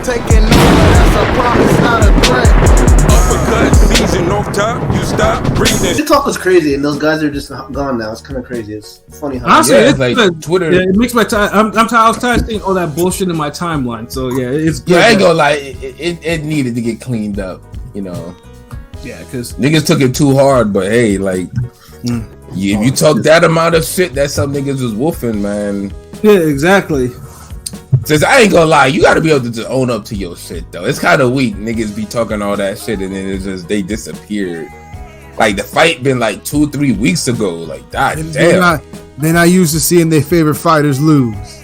taking over, that's a promise, not a threat. Uppercut, season off top, you stop breathing. The talk was crazy, and those guys are just gone now. It's kind of crazy. It's funny how. Honestly, Yeah, it's like good. Twitter. Yeah, it makes my time. I was tired of seeing all that bullshit in my timeline. So yeah, it's good. Yeah, I ain't gonna lie, it needed to get cleaned up, you know. Yeah, because Niggas took it too hard, but hey, like, if you talk that amount of shit that some niggas was woofing, man. yeah, exactly. Since I ain't gonna lie, you gotta be able to just own up to your shit, though. It's kind of weak, niggas be talking all that shit and then it's just, they disappeared. Like, the fight been like 2-3 weeks ago. Like, god damn. They're not used to seeing their favorite fighters lose.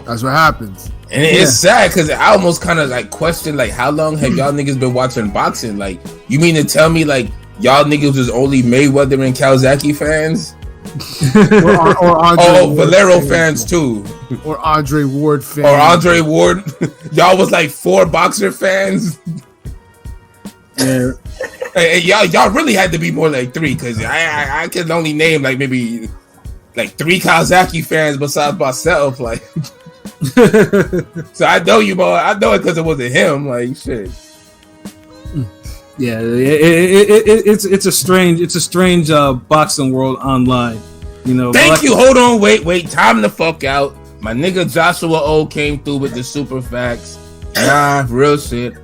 That's what happens. And it's sad because I almost kind of like question, like, how long have y'all niggas been watching boxing? Like, you mean to tell me, like, y'all niggas was only Mayweather and Kawasaki fans? or Andre Valero fans too. Or Andre Ward fans. Or Andre Ward. Y'all was like 4 boxer fans. Yeah. Hey, y'all really had to be more like 3 because I can only name like maybe like 3 Kawasaki fans besides myself. Like, so I know you, boy. I know it because it wasn't him. Like, shit. Yeah, it's a strange boxing world online. You know. Thank you. Hold on. Wait. Time the fuck out. My nigga Joshua O came through with the super facts. Nah, real shit.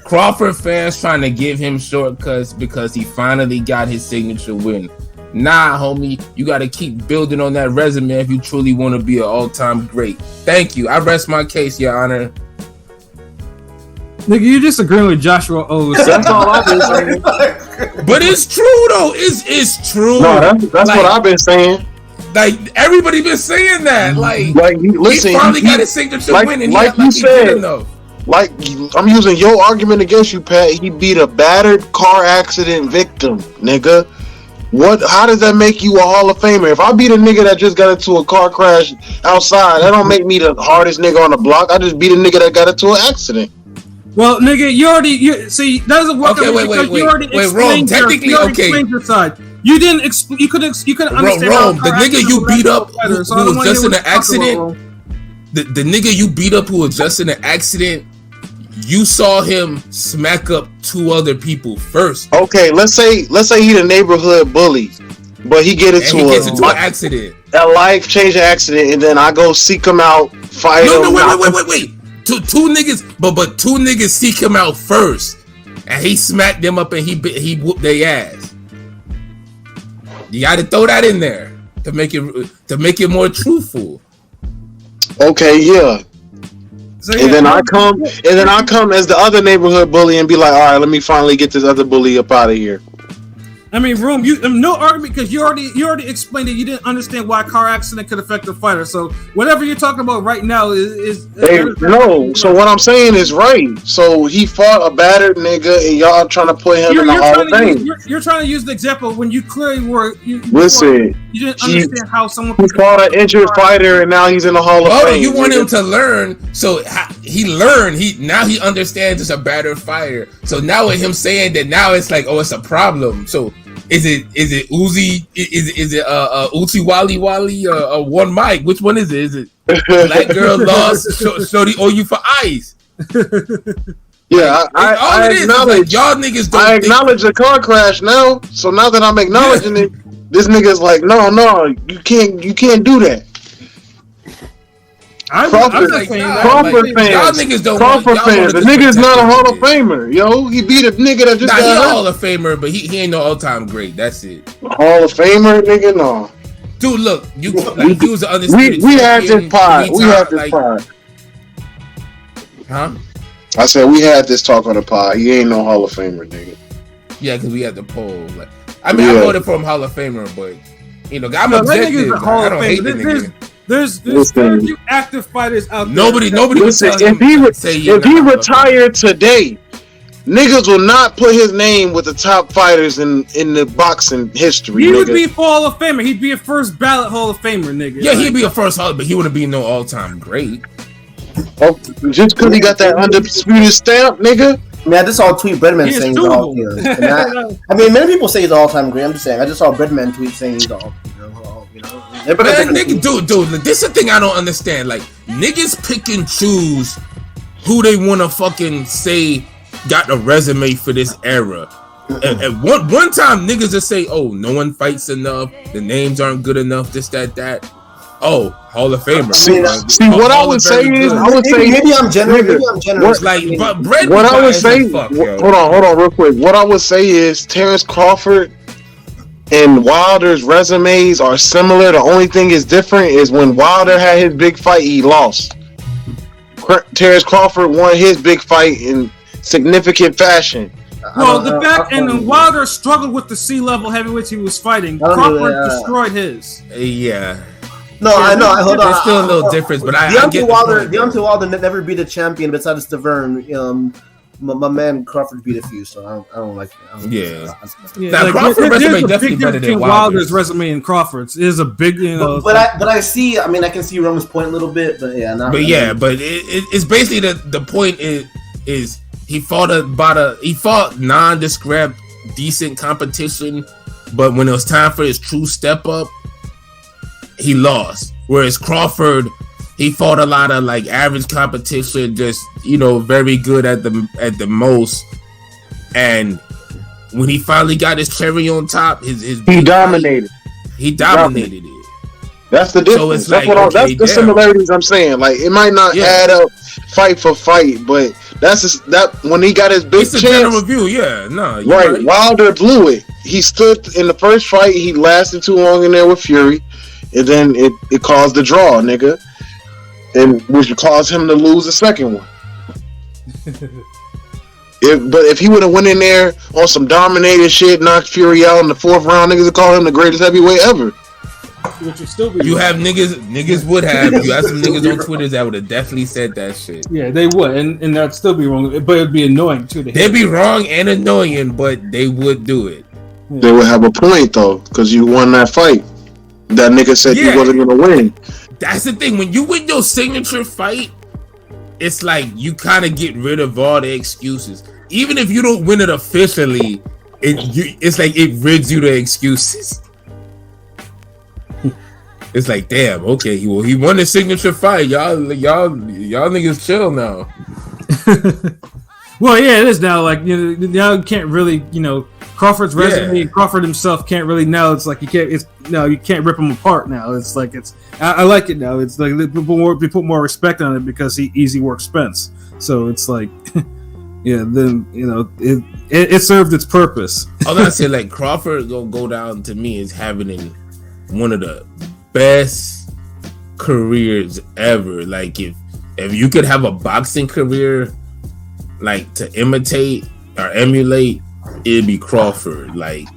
Crawford fans trying to give him shortcuts because he finally got his signature win. Nah, homie, you got to keep building on that resume if you truly want to be an all-time great. Thank you. I rest my case, Your Honor. Nigga, you just agreeing with Joshua O's. That's all I've been saying. But it's true though. It's true. No, that's like, what I've been saying. Like everybody been saying that. Like listen, he finally got his signature win, and like you said, like I'm using your argument against you, Pat. He beat a battered car accident victim, nigga. How does that make you a Hall of Famer? If I beat a nigga that just got into a car crash outside, that don't make me the hardest nigga on the block. I just beat a nigga that got into an accident. Well, nigga, you see that doesn't work. Okay, wait. You already explained your side. You didn't. You couldn't understand. Rome, the nigga you beat up who was just in an accident. The nigga you beat up who was just in an accident. You saw him smack up 2 other people first. Okay, let's say he the neighborhood bully, but he gets into an accident, a life-changing accident, and then I go seek him out, fight him. No, wait. Two niggas, but 2 niggas seek him out first, and he smacked them up and he whooped their ass. You got to throw that in there to make it more truthful. Okay, yeah. So, and then I come as the other neighborhood bully and be like, all right, let me finally get this other bully up out of here. I mean, Room, you no argument because you already explained that you didn't understand why a car accident could affect a fighter. So whatever you're talking about right now is no. So what I'm saying is right. So he fought a battered nigga, and y'all trying to put him in the Hall of Fame. You're trying to use the example when you clearly were. Listen, you didn't understand how someone he fought an injured fighter, and now he's in the Hall of Fame. You want him to learn, so he learned. He understands it's a battered fighter. So now with him saying that, now it's like, oh, it's a problem. So. Is it Uzi? Is it Uzi Wally One Mike? Which one is it? Is it Black Girl Lost? Shorty owe you for ice? Yeah, I acknowledge like, y'all niggas. Don't I acknowledge the car crash now. So now that I'm acknowledging it, this nigga's like, no, you can't do that. Crawford fans. Y'all niggas don't. Crawford fans. The nigga's not a Hall of Famer, yo. He beat a nigga that just got he a hurt. Hall of Famer, but he ain't no all-time great. That's it. Hall of Famer, nigga, no. Dude, look, you was an undisputed. We had this pod. We had this pod. Huh? I said we had this talk on the pod. He ain't no Hall of Famer, nigga. Yeah, because we had the poll. Like, I mean, I voted for him Hall of Famer, but you know, I'm objective. I don't hate the nigga. There's few active fighters out there. Nobody. Listen, if he retired today, niggas will not put his name with the top fighters in the boxing history. He would be Hall of Famer. He'd be a first ballot Hall of Famer, nigga. Yeah, he'd be a first Hall, but he wouldn't be no all-time great. Oh, just because he got that undisputed stamp, nigga. I mean, I just saw a tweet Breadman saying he's all. I mean, many people say he's all-time great. I'm just saying. I just saw a Breadman tweet saying he's all. Man, nigga, dude, this is the thing I don't understand. Like, niggas pick and choose who they want to fucking say got a resume for this era. And one time niggas just say, oh, no one fights enough, the names aren't good enough, this, that. Oh, Hall of Famer. See, what I would say is, maybe I'm generous. Like, but Brett, what I would say, hold on, real quick. What I would say is Terrence Crawford and Wilder's resumes are similar. The only thing is different is when Wilder had his big fight, he lost. Terrence Crawford won his big fight in significant fashion. Well, the fact and Wilder struggled with the C-level heavyweights he was fighting. Crawford destroyed his. Yeah. No, I know. Hold on. There's still a little difference, but I get Deontay Wilder never beat a champion besides Stavern. My man Crawford beat a few, so I don't like it. Yeah. Now, Crawford's resume definitely better than Wilder's resume and Crawford's is a big, But I see. I mean, I can see Roman's point a little bit, but yeah. But it's basically the point is he fought nondescript, decent competition, but when it was time for his true step up, he lost. Whereas Crawford, he fought a lot of like average competition, just very good at the most. And when he finally got his cherry on top, he dominated. He dominated it. That's the difference. So it's that's the similarities I'm saying. Like it might not add up fight for fight, but that's just, that when he got his big it's chance. A general review, yeah. No, right. Wilder blew it. He stood in the first fight. He lasted too long in there with Fury, and then it caused the draw, nigga, and which caused him to lose the second one. But if he would have went in there on some dominated shit, knocked Fury out in the fourth round, niggas would call him the greatest heavyweight ever. Which would still be. You have niggas would have. You have some niggas on Twitter that would have definitely said that shit. Yeah, they would, and that'd still be wrong, but it'd be annoying too. They'd be wrong and annoying, but they would do it. Yeah. They would have a point though, because you won that fight. That nigga said you wasn't gonna win. That's the thing. When you win your signature fight, it's like you kind of get rid of all the excuses. Even if you don't win it officially, it's like it rids you the excuses. It's like, damn, okay, well, he won the signature fight. Y'all niggas chill now. Well, yeah, it is now. Like, now you can't really, Crawford's resume, Crawford himself can't really now. It's like you can't rip him apart now. It's like I like it now. It's like they put more respect on it because he easy work Spence. So it's like, then it served its purpose. I was gonna say, like, Crawford go down to me as having one of the best careers ever. Like if you could have a boxing career like to imitate or emulate, it'd be Crawford. Like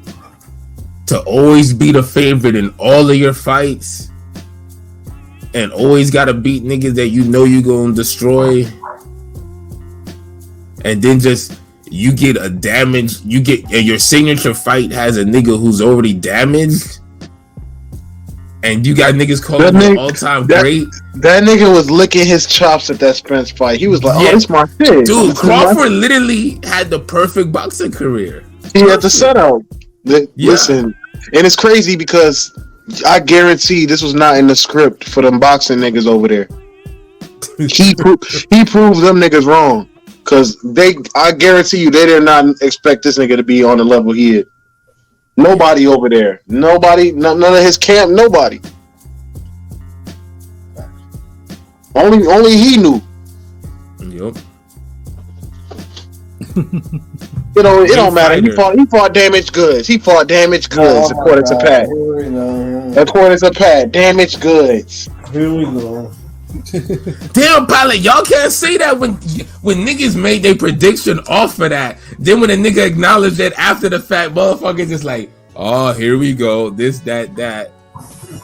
to always be the favorite in all of your fights and always gotta beat niggas that you're gonna destroy, and then just you get and your signature fight has a nigga who's already damaged. And you got niggas calling him all-time great. That nigga was licking his chops at that Spence fight. He was like, "Oh, it's my shit." Dude, Crawford literally had the perfect boxing career. He had the setup. Listen, and it's crazy because I guarantee this was not in the script for them boxing niggas over there. He proved them niggas wrong because I guarantee you they did not expect this nigga to be on the level he is. Nobody over there. Nobody. None of his camp. Nobody. Only he knew. Yep. It don't matter. He fought damaged goods. According to Pat. According to Pat, damaged goods. Here we go. Damn, pilot, y'all can't say that when niggas made their prediction off of that. Then when a nigga acknowledged that after the fact, motherfuckers just like, oh, here we go, this, that.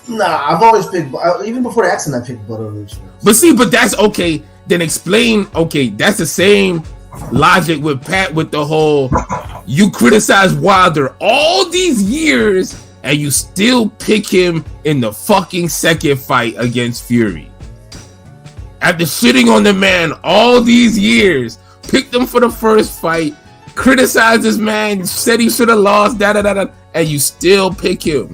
Nah, I've always picked, even before the accident, I picked Butterleaf. But that's okay. Then explain, okay, that's the same logic with Pat with the whole, you criticize Wilder all these years and you still pick him in the fucking second fight against Fury. After shitting on the man all these years, picked him for the first fight, criticized this man, said he should have lost, and you still pick him.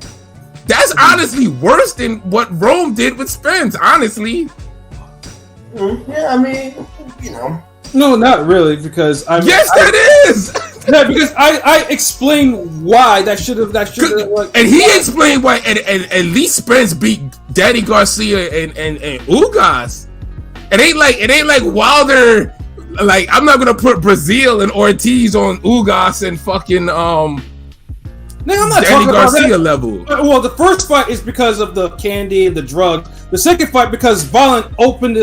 That's honestly worse than what Rome did with Spence, honestly. Yeah, I mean, you know. No, not really, because that is. Yeah, because I explained why that should have like, and he explained why and Lee Spence beat Danny Garcia and Ugas. It ain't like Wilder. Like, I'm not gonna put Brazil and Ortiz on Ugas and fucking Nigga, I'm not Danny talking Garcia about that. level. Well, the first fight is because of the candy and the drug. The second fight because Violent opened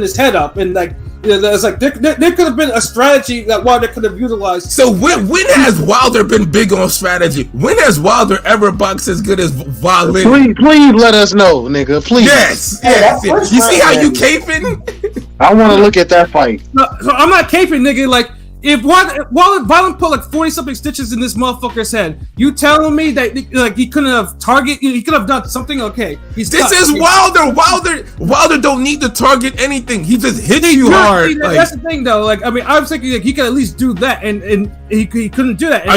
his head up, and like, you know, it's like there could have been a strategy that Wilder could have utilized. So when has Wilder been big on strategy? When has Wilder ever boxed as good as Violent? Please let us know, nigga. Please. Yes. You see how you caping? I want to look at that fight. No, so I'm not caping, nigga. Like, if Violent put like 40 something stitches in this motherfucker's head, you telling me that like he couldn't have he could have done something? Okay, this is Wilder. Wilder don't need to target anything. He just hits you hard. That's the thing, though. Like, I mean, I was thinking like he could at least do that, and he couldn't do that.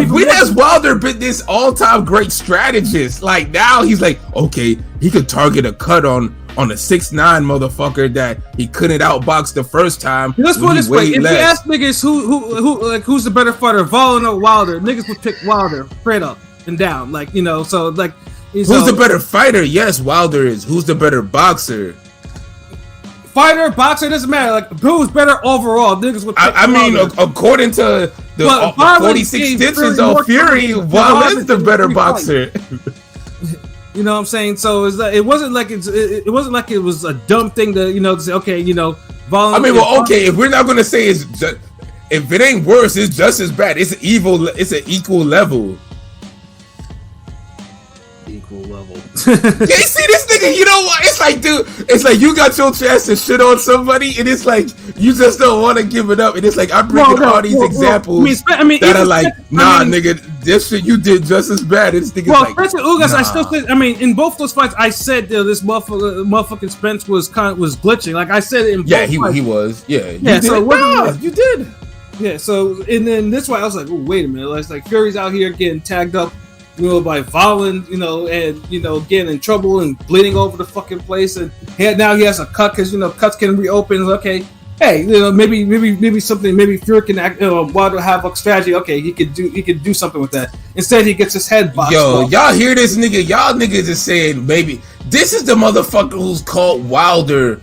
When has Wilder been this all-time great strategist? Like, now he's like, okay, he could target a cut on a 6'9" motherfucker that he couldn't outbox the first time. Let's put it this way: if you ask niggas who's the better fighter, Violent or Wilder, niggas would pick Wilder straight up and down. Like, you know, so like, who's the better fighter? Yes, Wilder is. Who's the better boxer? Fighter, boxer, doesn't matter. Like, who's better overall? Niggas would pick Wilder. According to the 46 stitches of Fury, Wilder's the better boxer. You know what I'm saying? So it wasn't like it wasn't like it was a dumb thing to, you know, to say, okay, you know, Violent. I mean, well, okay, if we're not gonna say it's just, if it ain't worse, it's just as bad. It's an equal level. Equal level. Yeah, you see this nigga, you know what? It's like, dude, it's like you got your chance to shit on somebody, and it's like you just don't want to give it up. And it's like I'm bringing all these examples that are like, nigga, this shit you did just as bad. This nigga's like, Spencer Ugas, I still think. I mean, in both those fights, I said this motherfucking Spence was glitching. Like I said in both fights. he was. Yeah. You did. Yeah. So and then this fight, I was like, oh, wait a minute. It's like Fury's out here getting tagged up, you know, by Violent, you know, and, you know, getting in trouble and bleeding over the fucking place, and now he has a cut because, you know, cuts can reopen. Okay, hey, you know, maybe something, maybe Fury can act, Wilder have a strategy. Okay, he could do something with that. Instead, he gets his head boxed. Yo, y'all hear this nigga? Y'all niggas is saying maybe this is the motherfucker who's called Wilder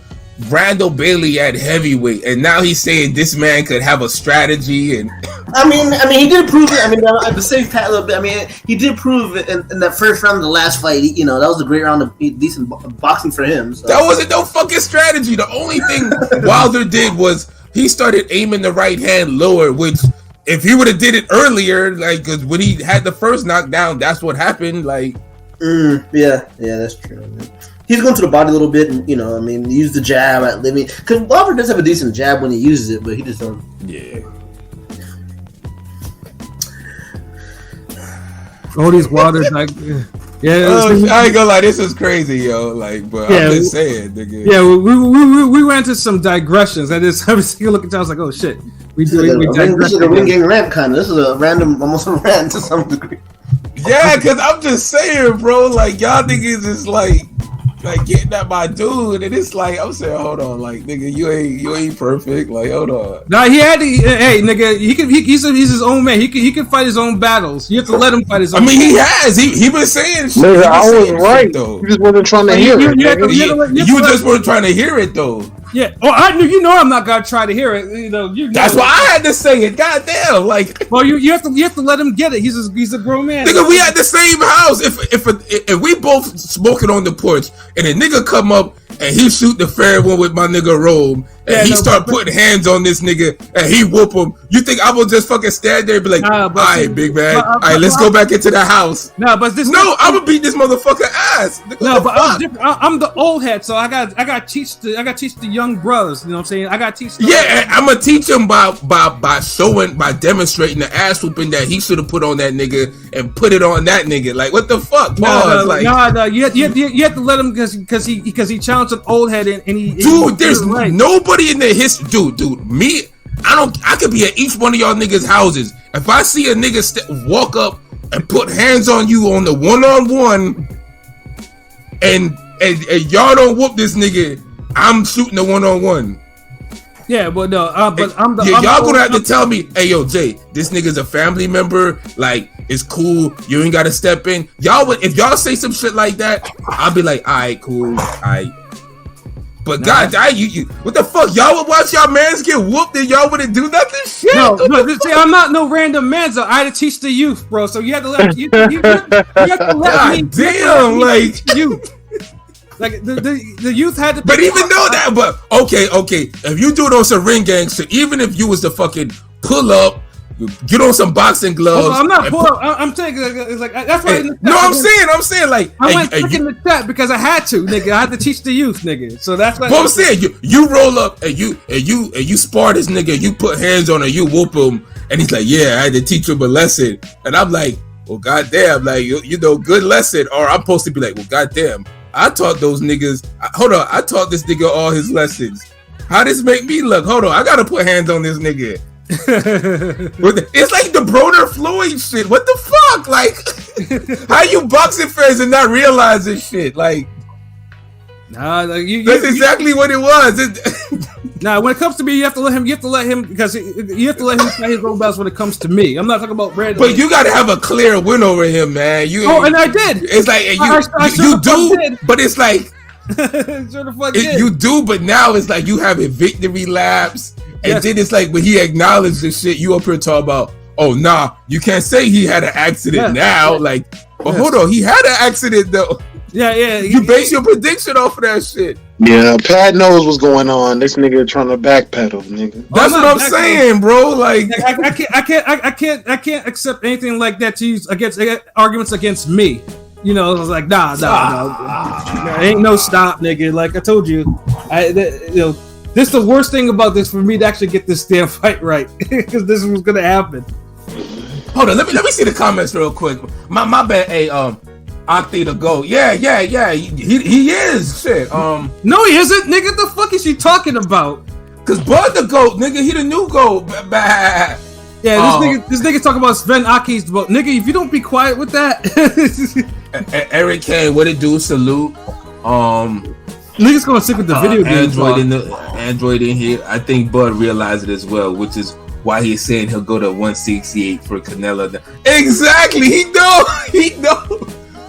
Randall Bailey at heavyweight, and now he's saying this man could have a strategy. And I mean, he did prove it. I mean, to save Pat a little bit, I mean, he did prove it in that first round of the last fight. You know, that was a great round of decent boxing for him. So. That wasn't no fucking strategy. The only thing Wilder did was he started aiming the right hand lower, which if he would have did it earlier, like, because when he had the first knockdown, that's what happened. Like, yeah, that's true. He's going to the body a little bit, and, you know, I mean, use the jab. I mean, because Wilder does have a decent jab when he uses it, but he just don't. Yeah. All these Wilders, like, I ain't gonna lie, this is crazy, yo. Like, but I'm just saying, nigga. Yeah, we went into some digressions. I was looking at, I was like, oh shit, we This is a ring game rant kind of. This is a random, almost a rant to some degree. Yeah, because I'm just saying, bro. Like, y'all niggas is like getting at my dude, and it's like I'm saying, hold on, like, nigga, you ain't perfect. Like, hold on. Nah, he had to. Hey, nigga, he's his own man. He can fight his own battles. You have to let him fight his own. I mean, he has. He been saying. Nigga, I was right though. You just wasn't trying to hear it. You just weren't trying to hear it though. Yeah. Oh, I knew. You know, I'm not gonna try to hear it. You know. That's why I had to say it. Goddamn. Like. Well, you have to let him get it. He's a grown man. Nigga, we at the same house. If we both smoking on the porch and a nigga come up and he shoot the fair one with my nigga Rome, and he start putting hands on this nigga and he whoop him, you think I will just fucking stand there and be like, all right, big man, all right, let's go back into the house. No, but I'm gonna beat this motherfucker ass. No, but I'm the old head, so I got teach the young brothers. You know what I'm saying? I got teach. Yeah, I'm gonna teach him by demonstrating the ass whooping that he should have put on that nigga and put it on that nigga. Like, what the fuck? No, you have to let him because he challenged an old head and he. Dude, there's nobody in the history. Dude, me. I could be at each one of y'all niggas' houses. If I see a nigga walk up and put hands on you on the 1-on-1, and y'all don't whoop this nigga, I'm shooting the 1-on-1. Yeah, but no, y'all gonna have to tell me, hey, yo, Jay, this nigga's a family member. Like, it's cool. You ain't gotta step in. If y'all say some shit like that, I'll be like, all right, cool, all right. But God, you, what the fuck? Y'all would watch y'all mans get whooped and y'all wouldn't do nothing? Shit. No, see, I'm not no random man, so I had to teach the youth, bro. So you have to let you have to let me. Damn, like you. Like the youth had to. But even though that, but okay, if you do it on some ring gang shit, even if you was to fucking pull up, get on some boxing gloves. I'm not pull up. I'm taking it's like that's why. I'm saying like I went in the chat because I had to, nigga. I had to teach the youth, nigga. So that's like. Well, I'm saying you roll up and you spar this nigga. You put hands on him. You whoop him, and he's like, yeah, I had to teach him a lesson, and I'm like, well, goddamn, like you know, good lesson. Or I'm supposed to be like, well, goddamn. I taught those niggas. I taught this nigga all his lessons. How this make me look? Hold on, I gotta put hands on this nigga. It's like the Broner Floyd shit. What the fuck? Like, how you boxing fans and not realize this shit? Like, nah, like that's exactly what it was. Nah, when it comes to me, you have to let him because you have to let him fight his own battles when it comes to me. I'm not talking about random. But you gotta have a clear win over him, man. And I did. It's like you do, but it's like sure the fuck did. You do, but now it's like you have a victory laps, and then it's like when he acknowledged the shit, you up here talking about, oh nah, you can't say he had an accident now. Like, but hold on, he had an accident though. Yeah. You base your prediction off of that shit. Yeah, Pat knows what's going on. This nigga trying to backpedal, nigga. That's what I'm saying, bro. Like, I can't accept anything like that to use against arguments against me. You know, I was like, nah. Ain't no stop, nigga. Like I told you, this is the worst thing about this for me to actually get this damn fight right because this was gonna happen. Hold on, let me see the comments real quick. My bad. Hey, Octi to go. Yeah. He is shit. No, he isn't, nigga. The fuck is she talking about? Cause Bud the GOAT, nigga. He the new GOAT. Yeah, this nigga talking about Sven Aki's but nigga, if you don't be quiet with that. Eric K, what it do? Salute. Niggas gonna stick with the video games. Android in here. I think Bud realized it as well, which is why he's saying he'll go to 168 for Canelo. Exactly. He know.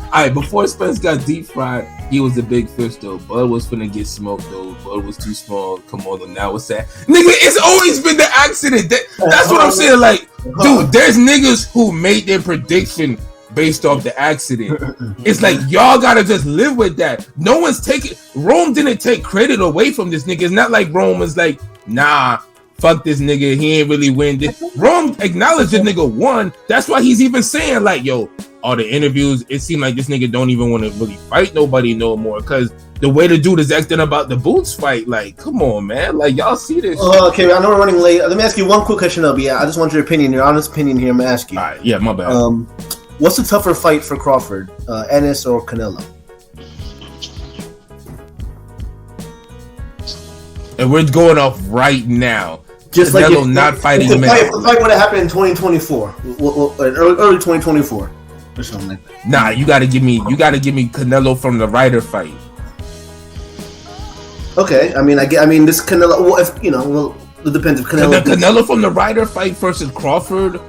Alright, before Spence got deep fried, he was a big fish though. Bud was finna get smoked though. Bud was too small. Come on, now it's sad. Nigga, it's always been the accident. That's what I'm saying. Like, dude, there's niggas who made their prediction based off the accident. It's like y'all gotta just live with that. No one's taking. Rome didn't take credit away from this nigga. It's not like Rome was like, nah, fuck this nigga. He ain't really win this. Rome acknowledged this nigga won. That's why he's even saying like, yo, all the interviews, it seemed like this nigga don't even want to really fight nobody no more. Cause the way the dude is acting about the Boots fight, like, come on, man. Like, y'all see this shit. Okay, I know we're running late. Let me ask you one quick question, Obi. I just want your opinion, your honest opinion here. I'm gonna ask you. All right, yeah, my bad. What's the tougher fight for Crawford, Ennis or Canelo? And we're going off right now. Just Canelo like not fighting the man. fight would have happened in 2024, early 2024, or something like that. Nah, you gotta give me Canelo from the Ryder fight. Okay, I mean, this Canelo. Well, if you know, well, it depends if Canelo from the Ryder fight versus Crawford,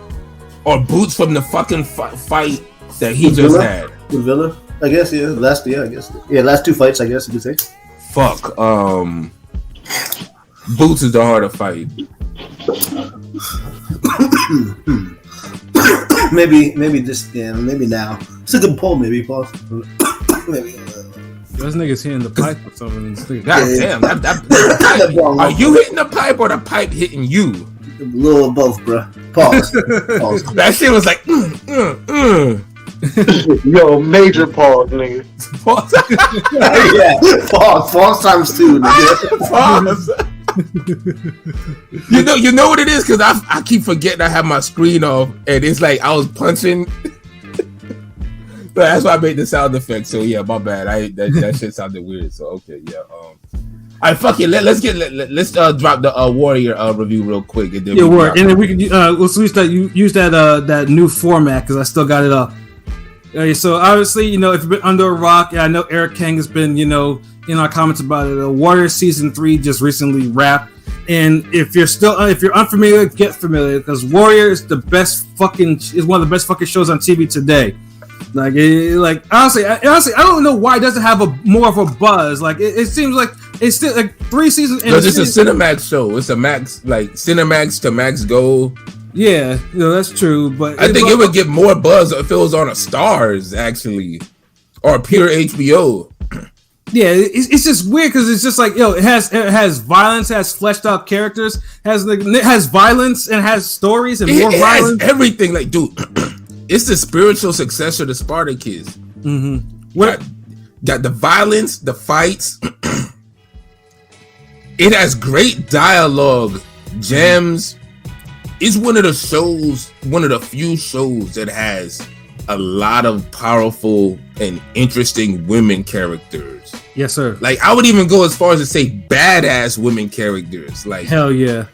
or Boots from the fucking fight that he just had. With Villa, I guess. Yeah, last two fights, I guess you could say. Fuck. Boots is the harder fight. maybe just maybe now. It's a good poll. Maybe pause. Maybe. Those niggas hitting the pipe or something. God damn! That are you hitting the pipe or the pipe hitting you? A little of both, bro. Pause. That shit was like. Yo, major pause, nigga. Pause. Yeah, pause times two, nigga. Pause. You know what it is, because I keep forgetting I have my screen off, and it's like I was punching. But that's why I made the sound effect. So yeah, my bad. That shit sounded weird. So okay, yeah. Alright, fuck it. Let's drop the Warrior review real quick, and then and then we can let's use that new format because I still got it up. So obviously, if you've been under a rock, I know Eric King has been, in our comments about it. Warrior season 3 just recently wrapped, and if you're unfamiliar, get familiar because Warrior is one of the best fucking shows on TV today. Like honestly, I don't know why it doesn't have more of a buzz. Like it seems like it's still like 3 seasons. No, it's a Cinemax show. It's a Max, like Cinemax to Max Gold. Yeah, that's true. But I think it would get more buzz if it was on a Stars actually, or pure HBO. Yeah, it's just weird because it's just like it has violence, has fleshed out characters, it has violence and has stories and more violence. Has everything, like dude. It's the spiritual successor to Spartacus. Mm-hmm. Got the violence, the fights. It has great dialogue, gems. It's one of the few shows that has a lot of powerful and interesting women characters. Yes, sir. Like I would even go as far as to say badass women characters. Like hell yeah.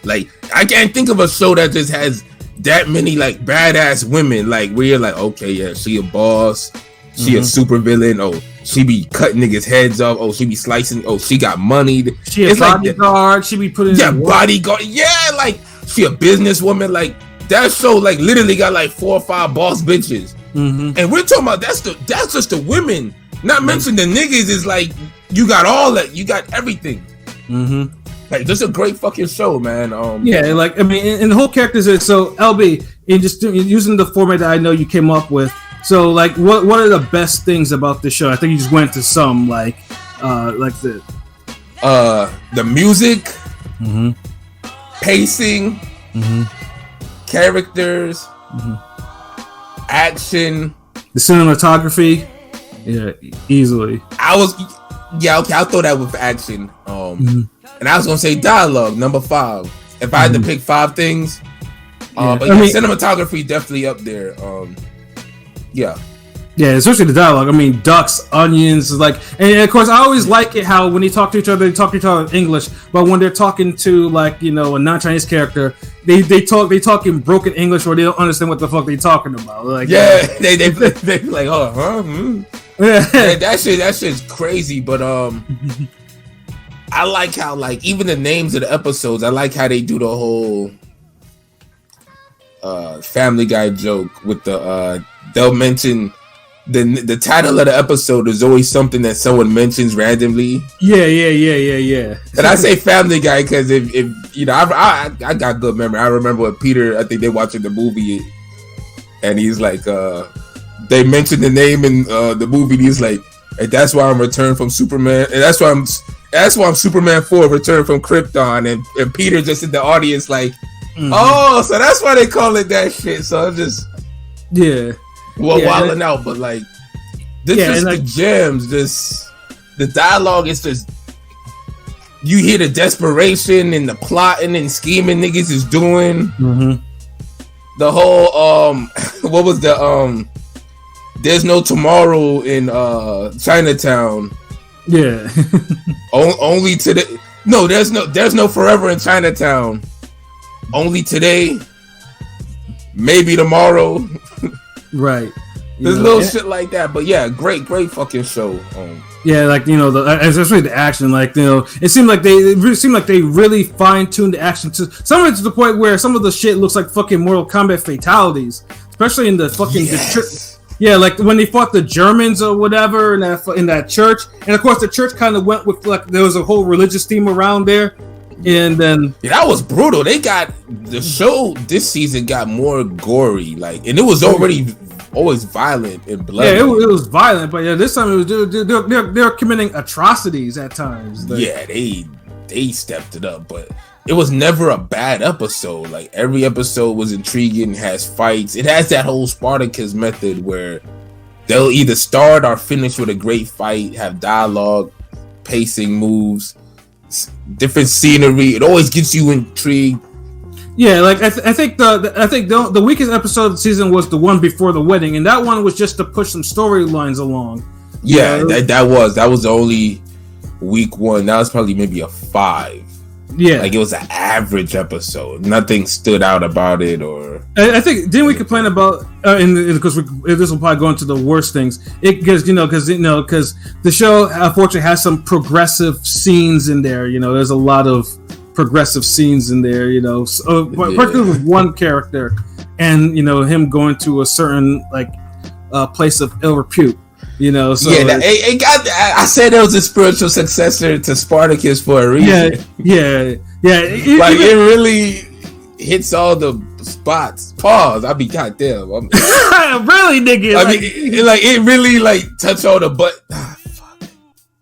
Like I can't think of a show that just has that many like badass women, like where you're like, okay, yeah, she a boss, she a super villain, oh, she be cutting niggas' heads off, oh, she be slicing, oh, she got money. She a bodyguard, she be putting bodyguard, yeah, like she a businesswoman, like that show like literally got like 4 or 5 boss bitches. And we're talking about that's just the women. Not mention the niggas is like you got all that, you got everything. Like this is a great fucking show, man. Yeah, like I mean, and the whole characters is so LB in just using the format that I know you came up with. So like, what are the best things about this show? I think you just went to some like the music, pacing, characters, action, the cinematography. Yeah, easily. I'll throw that with action. And I was gonna say dialogue, number 5. If I had to pick 5 things, but cinematography definitely up there. Yeah, especially the dialogue. I mean, ducks, onions, like, and of course, I always like it how when they talk to each other, they talk to each other in English. But when they're talking to like a non-Chinese character, they talk in broken English or they don't understand what the fuck they talking about. Like, they like, oh, huh? Yeah, that shit's crazy. But I like how like even the names of the episodes. I like how they do the whole Family Guy joke with the they'll mention. The title of the episode is always something that someone mentions randomly. Yeah. And I say Family Guy because if I got good memory. I remember when Peter, I think they watching the movie, and he's like, they mentioned the name in the movie. And he's like, and that's why I'm returned from Superman, and that's why I'm Superman 4 returned from Krypton, and Peter just in the audience like, oh, so that's why they call it that shit. So I'm just wilding out, but like this is like, the gems. This the dialogue is just you hear the desperation and the plotting and scheming niggas is doing. The whole what was the there's no tomorrow in Chinatown. Yeah. Only today. No, there's no forever in Chinatown. Only today. Maybe tomorrow. Right. There's little shit like that, but yeah, great fucking show. Yeah, like especially the action, like it seemed like they really fine-tuned the action to some of it to the point where some of the shit looks like fucking Mortal Kombat fatalities, especially in the fucking like when they fought the Germans or whatever in that church, and of course the church kind of went with like there was a whole religious theme around there. And then that was brutal. They got the show this season got more gory, like, and it was already always violent and bloody. Yeah, it was violent, but yeah, this time it was they're committing atrocities at times. Like, yeah, they stepped it up, but it was never a bad episode. Like every episode was intriguing, has fights. It has that whole Spartacus method where they'll either start or finish with a great fight, have dialogue, pacing moves, different scenery. It always gets you intrigued. Yeah, like I think the weakest episode of the season was the one before the wedding, and that one was just to push some storylines along. Yeah, that was the only weak one. That was probably maybe a 5. Yeah, like it was an average episode. Nothing stood out about it, or I think didn't we complain about because this will probably go into the worst things. Because the show unfortunately has some progressive scenes in there. There's a lot of progressive scenes in there. Particularly with one character, and him going to a certain place of ill repute. So it got. I said it was a spiritual successor to Spartacus for a reason. Yeah. It really hits all the spots. Pause. I'll be goddamn. Really, nigga. It really touch all the butt.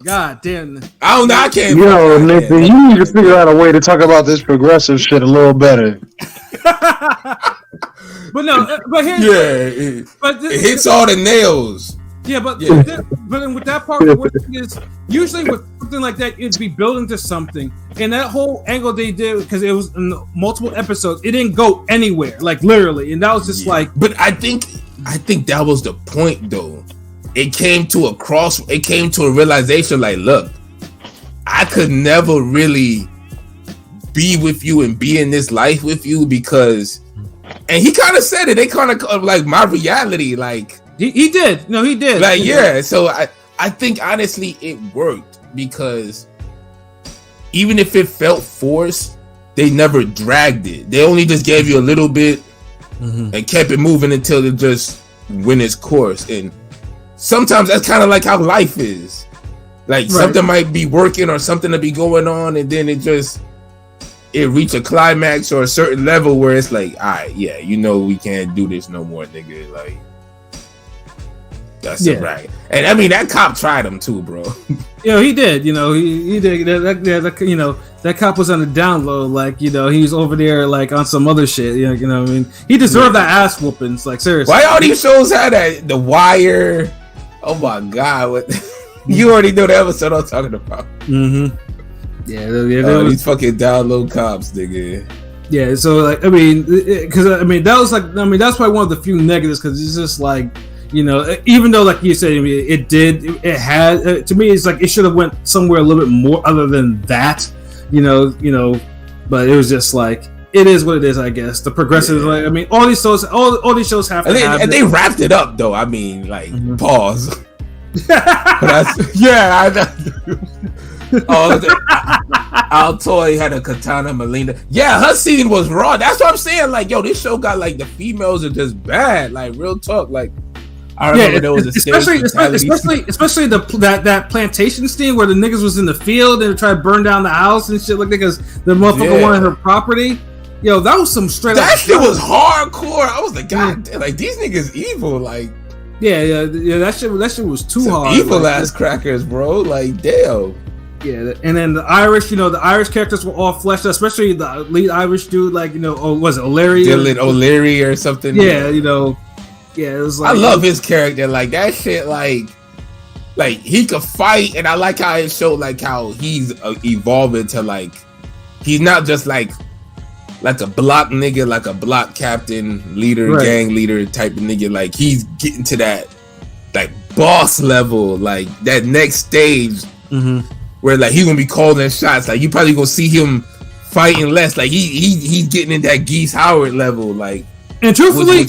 God damn. I don't know. I can't. Yo, nigga, you need to figure out a way to talk about this progressive shit a little better. But here's it hits all the nails. Yeah, but then with that part, the worst thing is usually with something like that, it'd be building to something, and that whole angle they did because it was in multiple episodes, it didn't go anywhere, literally, and that was just But I think that was the point, though. It came to a realization, look, I could never really be with you and be in this life with you because, and he kind of said it. They kind of my reality, He did. No, he did. So I think honestly it worked because even if it felt forced, they never dragged it. They only just gave you a little bit and kept it moving until it just went its course. And sometimes that's kind of like how life is. Something might be working or something to be going on, and then it reach a climax or a certain level where it's all right, yeah, we can't do this no more, nigga. That's a rag. And I mean, that cop tried him too, bro. He did. He did. That cop was on the down low. He was over there on some other shit. What I mean? He deserved that ass whoopings. Seriously. Why all these shows had that? The Wire. Oh my god! What? You already know the episode I'm talking about. Mm-hmm. Yeah. These fucking down low cops, nigga. Yeah. So that was that's probably one of the few negatives because it's just even though like you said, it had to me it's it should have went somewhere a little bit more other than that, but it was just it is what it is, I guess. The progressive, all these shows, all these shows have to have. And they wrapped it up though. I mean, pause. Altoy had a Katana Melina. Yeah, her scene was raw. That's what I'm saying. This show got the females are just bad. Real talk. I remember there was a especially that plantation scene where the niggas was in the field and tried to burn down the house and shit because the motherfucker wanted her property. Yo, that was some straight. That shit was hardcore. I was God damn, these niggas evil. Yeah. That shit was too hard. Evil ass crackers, bro. Damn. Yeah, and then the Irish, the Irish characters were all fleshed out, especially the lead Irish dude, was it O'Leary? Dylan O'Leary or something? Yeah, yeah, it was I love his character, that shit, he could fight, and I like how it showed, how he's evolving to, he's not just, a block nigga, a block captain, leader, gang leader type of nigga, he's getting to that, boss level, that next stage, where, he gonna be calling shots, you probably gonna see him fighting less, he's getting in that Geese Howard level, And truthfully,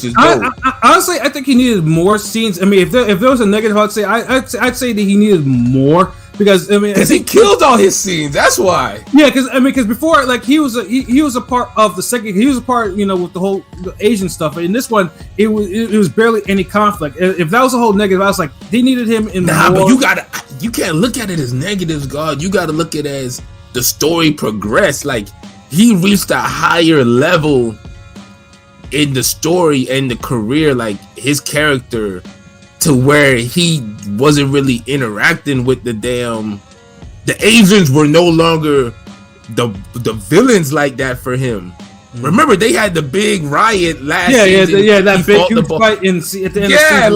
honestly, I think he needed more scenes. I mean, if there was a negative, I'd say that he needed more because he killed all his scenes. That's why. Yeah, because before he was a part of the second. He was a part, with the Asian stuff. But in this one, it was barely any conflict. If that was a whole negative, I was they needed him in. Nah, more. But you can't look at it as negatives, God. You got to look at it as the story progressed. He reached a higher level in the story and the career, his character, to where he wasn't really interacting with the Asians were no longer the villains like that for him. Remember they had the big riot last season. That big huge fight at the end of season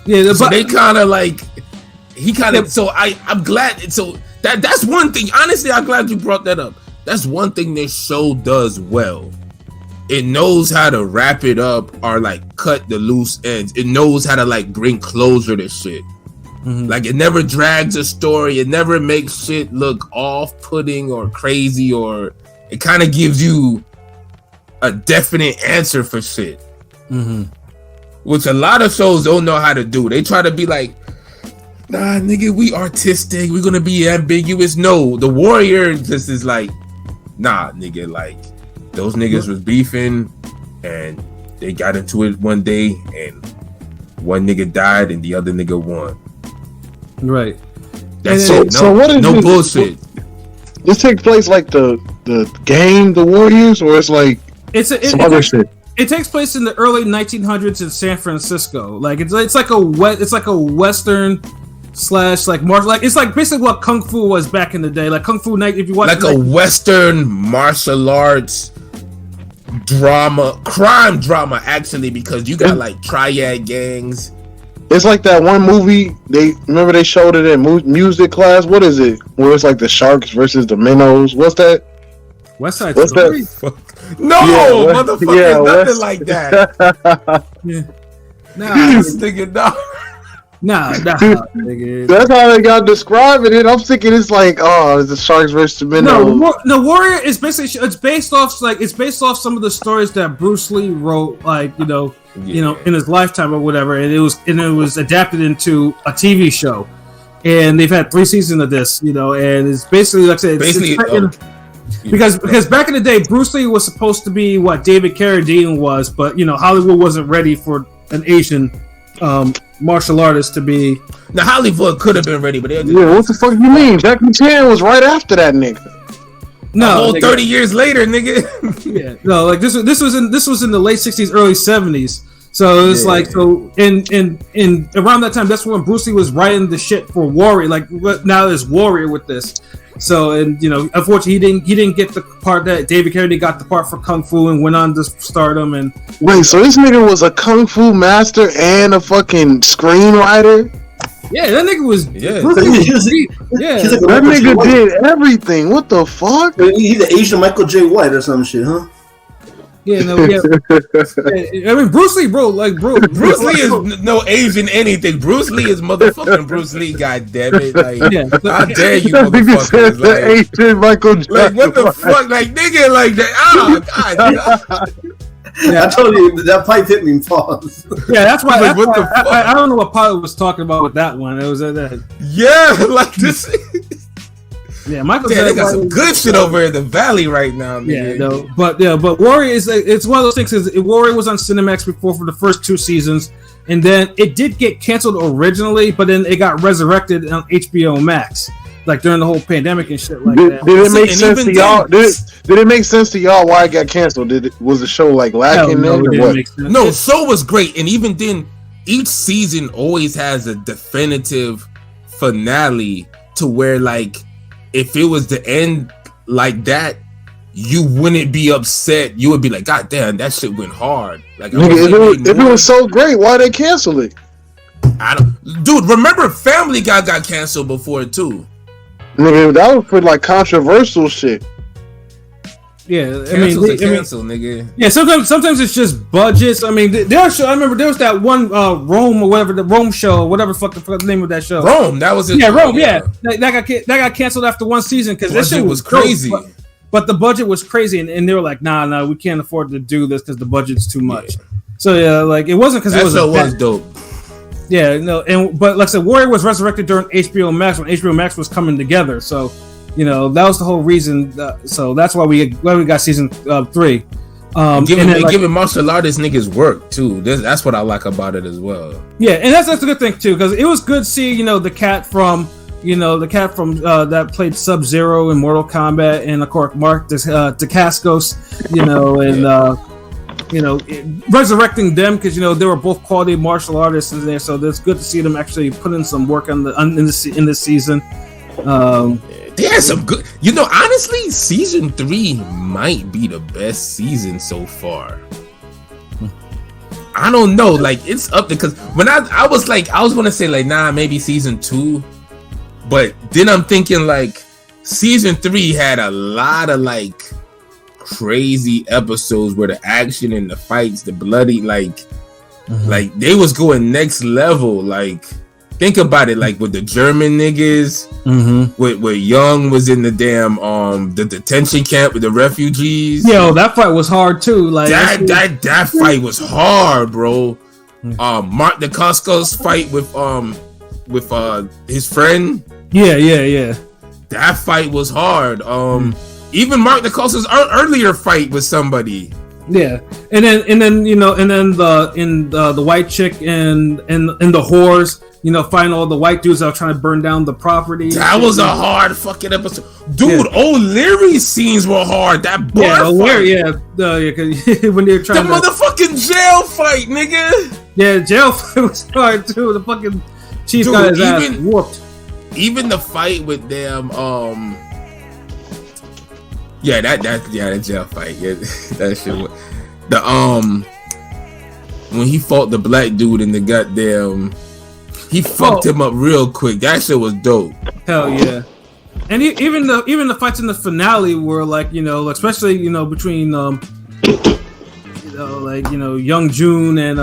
2. So they kind of so I'm glad. So that's one thing. Honestly, I'm glad you brought that up. That's one thing this show does well. It knows how to wrap it up or cut the loose ends. It knows how to bring closure to shit. Like it never drags a story. It never makes shit look off-putting or crazy, or it kind of gives you a definite answer for shit. Which a lot of shows don't know how to do. They try to be like, nah, nigga, we artistic. We're gonna be ambiguous. No, the Warrior just is like, nah, nigga, like those niggas was beefing and they got into it one day and one nigga died and the other nigga won. Right. That's So- it. No, so what is no this- bullshit. This takes place like the game, the Warriors, or it's like some other shit. It takes place in the early 1900s in San Francisco. Like it's like a Western slash like martial, like it's like basically what Kung Fu was back in the day. Like Kung Fu Night, if you watch Like a Western martial arts drama, crime drama, actually, because you got like triad gangs. It's like that one movie they showed it in music class. What is it? Where it's like the Sharks versus the Minnows. What's that? West Side What's Story. that? No, Yeah, motherfucker, yeah, nothing West- like that. Nah, This nigga, no. nah, nigga. That's how they got describing it. I'm thinking it's like, oh, it's the Sharks versus the Minnows. No, Warrior is basically it's based off some of the stories that Bruce Lee wrote, like you know, in his lifetime or whatever, and it was adapted into a TV show, and they've had 3 seasons of this, you know, and it's basically like I said, because back in the day, Bruce Lee was supposed to be what David Carradine was, but you know, Hollywood wasn't ready for an Asian martial artist to be. Now Hollywood could have been ready, but they Yeah, what the fuck you mean? Jackie Chan was right after that nigga. no, No, whole 30 years later, nigga. yeah, no, like this was in the late 60s, early 70s. So it's like in around that time, that's when Bruce Lee was writing the shit for Warrior. Like now there's Warrior with this. So and you know, unfortunately, he didn't get the part that David Carradine got the part for Kung Fu and went on to stardom. And Wait, so this nigga was a kung fu master and a fucking screenwriter? yeah, that nigga was Yeah. Bruce Lee was- He's yeah. like That Michael J. nigga White. did everything. What the fuck? He's the Asian Michael J. White or some shit, huh? Yeah, no, yeah. I mean, Bruce Lee, bro. Bruce Lee is no Asian anything. Bruce Lee is motherfucking Bruce Lee. God damn it! Like, Yeah. how dare you, That nigga said motherfuckers? the Like, Asian Michael Jackson. like, what the fuck? Like, nigga, like that. Oh, God. I told you that pipe hit me. Pause. Yeah, that's why. Like, That's what why the fuck? I don't know what Pilot was talking about with that one. It was that. Yeah, like this. Yeah, Michael. Yeah, they J. got White some was- good shit over in the valley right now. Yeah, Nigga. no, but Warrior is it's one of those things. Is Warrior was on Cinemax before for the first 2 seasons, and then it did get canceled originally, but then it got resurrected on HBO Max, like during the whole pandemic and shit like that. Did it make And sense even to y'all? then- Did it make sense to y'all why it got canceled? Was the show like Hell lacking no, then it or didn't what? make sense. No, show was great, and even then, each season always has a definitive finale to where, like, if it was the end like that, you wouldn't be upset. You would be like, God damn, that shit went hard. Like, I Nigga, if it was so great, why they cancel it? dude, remember Family Guy got canceled before too. Nigga, that was for like controversial shit. Yeah, Cancel, nigga. yeah. Sometimes it's just budgets. I mean, I remember there was that one Rome or whatever, the Rome show or whatever the fuck the name of that show. Rome, that was it. Yeah, Rome. Yeah, that got canceled after 1 season because this Budget shit was dope, crazy. but the budget was crazy, and they were like, nah, we can't afford to do this because the budget's too much. So yeah, like it wasn't because it That was show was dope. Yeah, no, but like I said, Warrior was resurrected during HBO Max when HBO Max was coming together. So, you know, that was the whole reason. So that's why we got season 3. Giving martial artists niggas work too. That's what I like about it as well. Yeah, and that's a good thing too because it was good to see the cat from that played Sub-Zero in Mortal Kombat, and of course Mark Dacascos, and resurrecting them because they were both quality martial artists in there. So it's good to see them actually put in some work in this season. They had some good. Honestly, season 3 might be the best season so far. I don't know, like it's up there because when I was gonna say like nah, maybe season 2, but then I'm thinking like season 3 had a lot of like crazy episodes where the action and the fights, the bloody like they was going next level. Like think about it, like with the German niggas, where Young was in the damn the detention camp with the refugees. Yo, that fight was hard too. Like that fight was hard, bro. Mark DeCosco's fight with his friend. Yeah. That fight was hard. Even Mark DeCosco's earlier fight with somebody. Yeah, and then you know, and then the white chick and the whores, you know, find all the white dudes that are trying to burn down the property. That was a hard fucking episode, dude. O'Leary's scenes were hard. That bar yeah, O'Leary, fight. When they're trying the motherfucking jail fight, nigga. Yeah, jail fight was hard too. The fucking chief got his ass whooped. Even the fight with them, that jail fight. Yeah, that shit was when he fought the black dude in the goddamn, he fucked him up real quick. That shit was dope. Hell yeah. And even the fights in the finale were like, you know, especially, you know, between like, you know, Young Jun and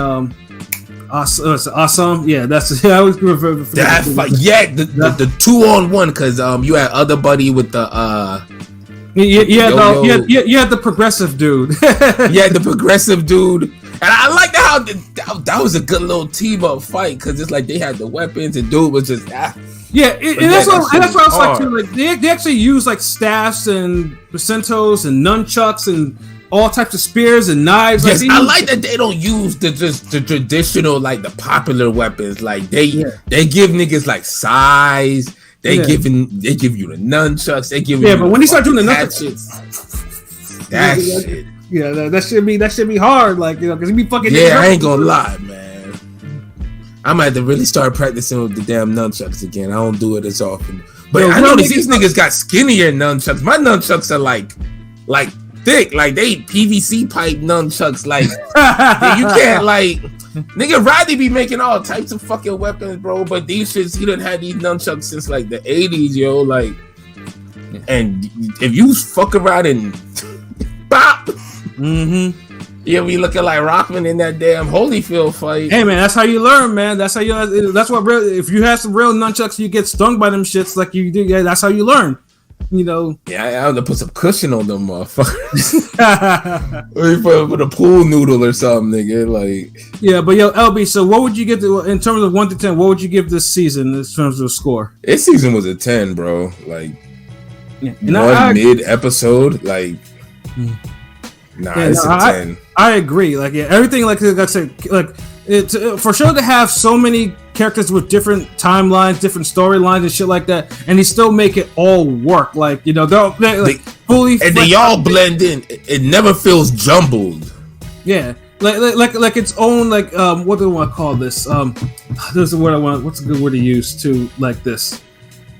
Awesome. Yeah, that's I always remember that fight. Yeah, the 2-on-1 because you had other buddy with the you had the progressive dude. Yeah, the progressive dude. And I like how that was a good little team up fight because it's like they had the weapons and dude was just Yeah, and that's what I was like too. Like they actually use like staffs and placentos and nunchucks and all types of spears and knives. Yes, I like that they don't use the traditional, like the popular weapons. Like they give niggas like size. They give you the nunchucks. They give you but when you start doing the nunchucks, that shit. Yeah, that should be hard. Like, you know, because you be fucking. Yeah, I ain't gonna lie, man. I might have to really start practicing with the damn nunchucks again. I don't do it as often, but I noticed these niggas got skinnier nunchucks. My nunchucks are like thick, like they PVC pipe nunchucks. Like you can't like. Nigga Rodney be making all types of fucking weapons, bro. But these shits, he done had these nunchucks since like the 80s, yo. Like, and if you fuck around and bop, you'll be looking like Rockman in that damn Holyfield fight. Hey man, that's how you learn, man. That's how you. That's what real. If you have some real nunchucks, you get stung by them shits like you do. Yeah, that's how you learn. You know. Yeah, I have to put some cushion on them motherfuckers. Or you put a pool noodle or something, nigga. Like. Yeah, but yo, LB. So, what would you give in terms of 1 to 10? What would you give this season in terms of score? This season was a 10, bro. Like one mid episode, like. It's a 10. I agree. Like, yeah, everything. Like I said, like it's for sure to have so many characters with different timelines, different storylines, and shit like that, and they still make it all work. Like, you know, they're like fully, and they all blend in. It never feels jumbled. Yeah, like its own. Like, what do I want to call this? There's a word I want. What's a good word to use to like this?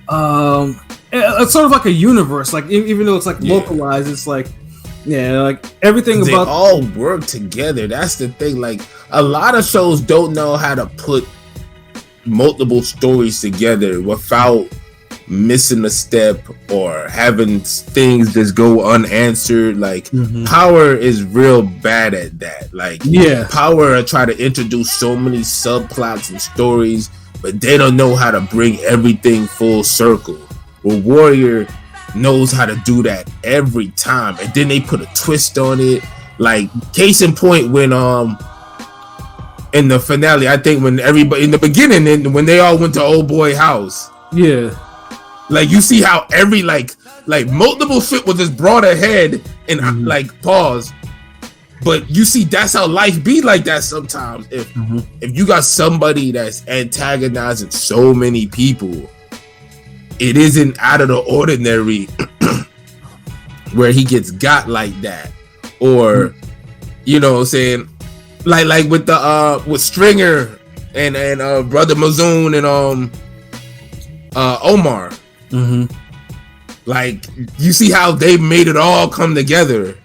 It's sort of like a universe. Like, even though it's like localized, it's like. Yeah, like everything they about all work together. That's the thing. Like a lot of shows don't know how to put multiple stories together without missing a step or having things just go unanswered. Like Power is real bad at that. Like Power try to introduce so many subplots and stories, but they don't know how to bring everything full circle. Well, Warrior knows how to do that every time, and then they put a twist on it. Like case in point, when in the finale, I think when everybody in the beginning, and when they all went to old boy house, like you see how every like multiple shit was just brought ahead and like pause, but you see that's how life be like that sometimes. If you got somebody that's antagonizing so many people, it isn't out of the ordinary where he gets got like that, or you know what I'm saying, like with the with Stringer and Brother Mazoon and Omar. Like you see how they made it all come together.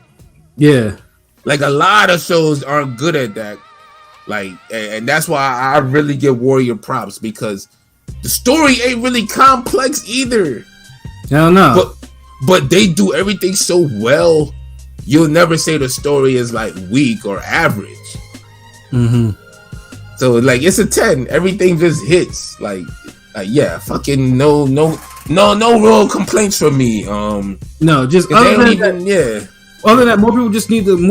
Yeah, like a lot of shows aren't good at that. Like, and that's why I really give Warrior props, because the story ain't really complex either. Hell no. But they do everything so well. You'll never say the story is like weak or average. So like it's a 10. Everything just hits. Like yeah, fucking no real complaints from me. No, just other than that, other than that, more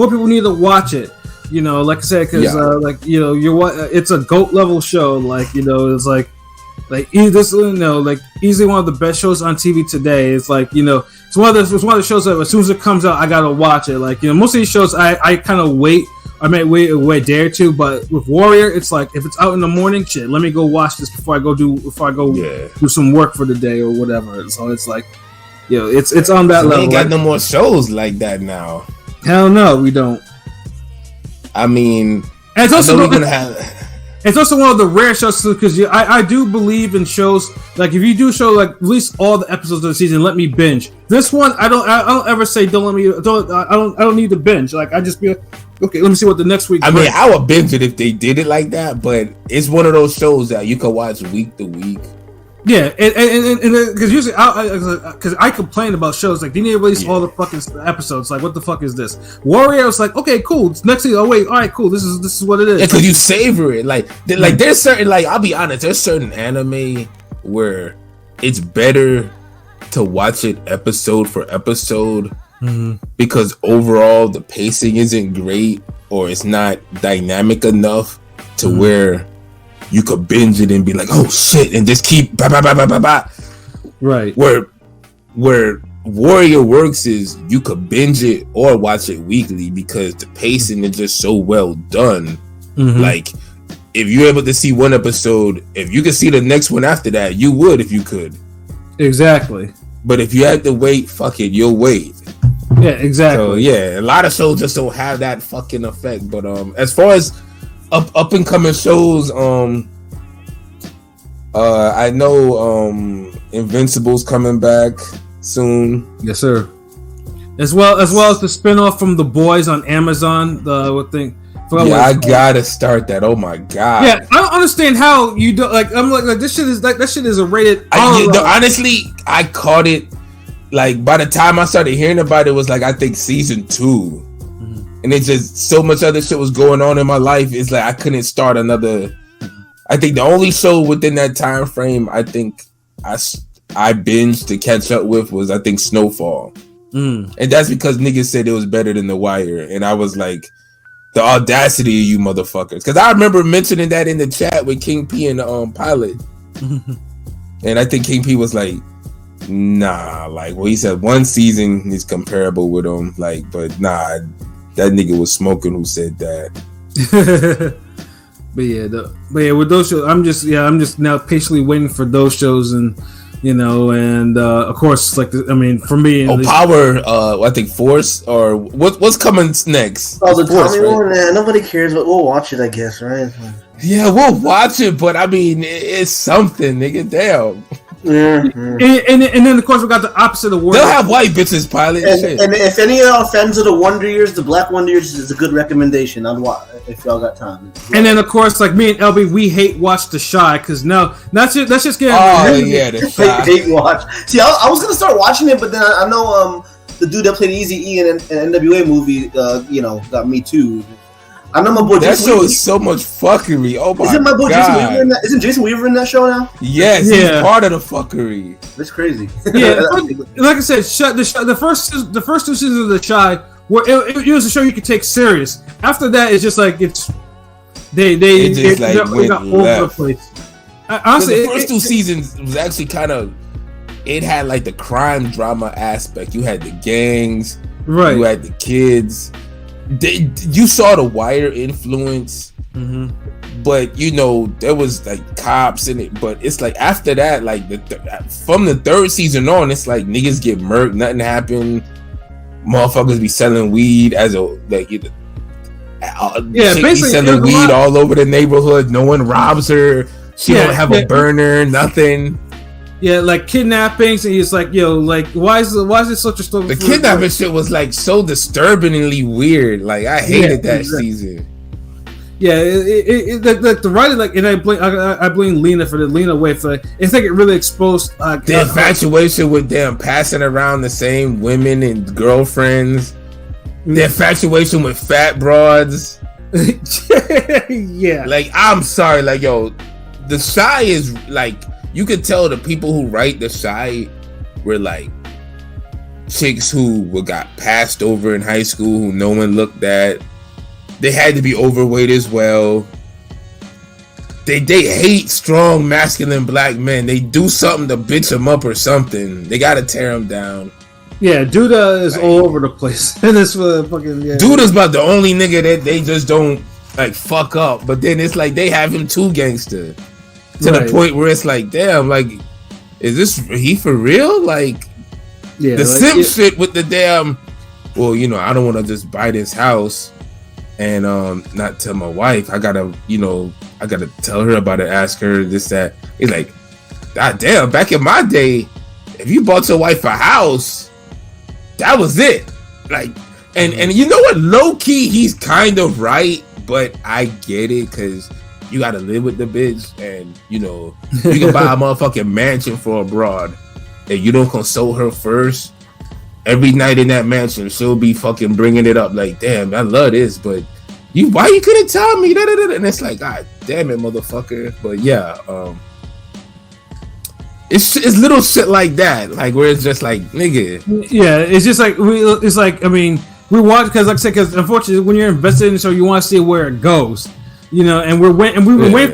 people need to watch it. You know, like I said, because like you know, it's a GOAT level show. Like you know, it's like this, you know, like easily one of the best shows on TV today. It's like, you know, it's one of the shows that as soon as it comes out, I gotta watch it. Like, you know, most of these shows I kind of wait. I may wait a day or two, but with Warrior, it's like if it's out in the morning, shit, let me go watch this before I go do some work for the day or whatever. So it's like, you know, it's on that level. We ain't got no more shows like that now. Hell no, we don't. I mean, and it's also we're gonna have. It's also one of the rare shows because I do believe in shows like if you do show like release all the episodes of the season, let me binge. This one I don't ever say don't I don't need to binge. Like I just be like, okay, let me see what the next week. I mean, I would binge it if they did it like that, but it's one of those shows that you can watch week to week. Yeah, and because usually because I complain about shows like they need to release all the fucking episodes. Like, what the fuck is this? Warrior was like, okay, cool. Next thing, oh wait, all right, cool. This is what it is. Yeah, because you savor it. Like there's certain, like I'll be honest, there's certain anime where it's better to watch it episode for episode because overall the pacing isn't great or it's not dynamic enough to where you could binge it and be like, oh shit, and just keep right. Where Warrior works is you could binge it or watch it weekly because the pacing is just so well done. Like if you're able to see one episode, if you could see the next one after that, you would if you could. Exactly. But if you had to wait, fuck it, you'll wait. Yeah, exactly. So yeah, a lot of shows just don't have that fucking effect. But as far as up and coming shows, I know Invincible's coming back soon. Yes, sir. As well as the spinoff from The Boys on Amazon. I gotta start that. Oh my god. Yeah, I don't understand how you do. Like, I'm like this shit is like that shit is a rated. Honestly, I caught it. Like by the time I started hearing about it, was like I think season 2. And it's just so much other shit was going on in my life. It's like I couldn't start another. I think the only show within that time frame I think I binged to catch up with was I think Snowfall, and that's because niggas said it was better than The Wire, and I was like, the audacity of you motherfuckers, because I remember mentioning that in the chat with King P and Pilot, and I think King P was like, nah, like he said one season is comparable with him, like, but nah. That nigga was smoking who said that. but yeah, with those shows, I'm just now patiently waiting for those shows, and you know, and of course, like for me, Power, I think Force, or what's coming next? Oh, the Tommy one, nobody cares, but we'll watch it, I guess, right? Yeah, we'll watch it, but I mean, it's something, nigga. Damn. And then of course we got the opposite of Warrior. They'll have white bitches pilot and if any of y'all fans of the Wonder Years, the Black Wonder Years is a good recommendation. I'd watch if y'all got time. And then of course, like me and LB, we hate watch The Shy because now that's just getting. Oh yeah, The Shy. hate watch. See, I was gonna start watching it, but then I know the dude that played Eazy-E in an NWA movie, got me too. I know my boy. That show is so much fucking. Oh my god! Isn't my boy Jason Weaver in that? Isn't Jason Weaver in that show now? Yes, he's part of the fuckery. That's crazy. Yeah, like I said, the first 2 seasons of The Shy, where it was a show you could take serious. After that, it's just like they got over the place. Honestly, the first 2 seasons was actually kind of. It had like the crime drama aspect. You had the gangs, right? You had the kids. You saw the Wire influence, but you know there was like cops in it. But it's like after that, like from the 3rd season on, it's like niggas get murked, nothing happened. Motherfuckers be selling weed as basically selling weed all over the neighborhood. No one robs her. She don't have a burner, nothing. Yeah, like kidnappings, and he's like, "Yo, like, why is it such a story?" The kidnapping shit was like so disturbingly weird. Like, I hated that season. Yeah, like the writing, like, and I blame Lena for the Lena way for it's like it really exposed the infatuation with them passing around the same women and girlfriends. The infatuation with fat broads. Yeah. Like, I'm sorry, like, yo, the Shy is like, you could tell the people who write the Shy were like chicks who got passed over in high school, who no one looked at. They had to be overweight as well. They hate strong, masculine black men. They do something to bitch them up or something. They gotta tear them down. Yeah, Duda is all over the place. And this fucking Duda's about the only nigga that they just don't like fuck up. But then it's like they have him too gangster to the point where it's like, damn, like, is he for real? Like, the like, simp shit with the damn. Well, you know, I don't want to just buy this house and not tell my wife. I gotta tell her about it, ask her this, that. It's like, god damn, back in my day, if you bought your wife a house, that was it. Like, and you know what? Low key, he's kind of right, but I get it because you gotta live with the bitch, and you know, you can buy a motherfucking mansion for a broad, and you don't console her first. Every night in that mansion, she'll be fucking bringing it up like, damn, I love this, but why you couldn't tell me? And it's like, god damn it, motherfucker. But yeah, it's little shit like that, like where it's just like, nigga. Yeah, it's just like I mean, we watch because, like I said, because unfortunately, when you're invested in the show, you want to see where it goes. You know, and we were waiting